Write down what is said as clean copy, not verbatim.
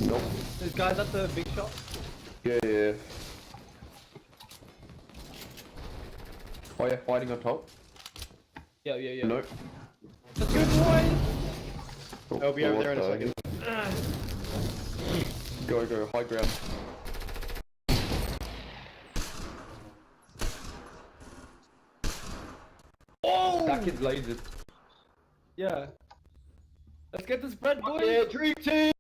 Nope. There's guys at the big shop. Yeah, yeah. Oh yeah, fighting on top. Yeah, yeah, yeah. Nope. Let's go, boys! Oh, I'll be over what there in a the second. hell? Go, high ground. Oh! That kid's lasered. Yeah. Let's get this bread, boys! Yeah, dream team!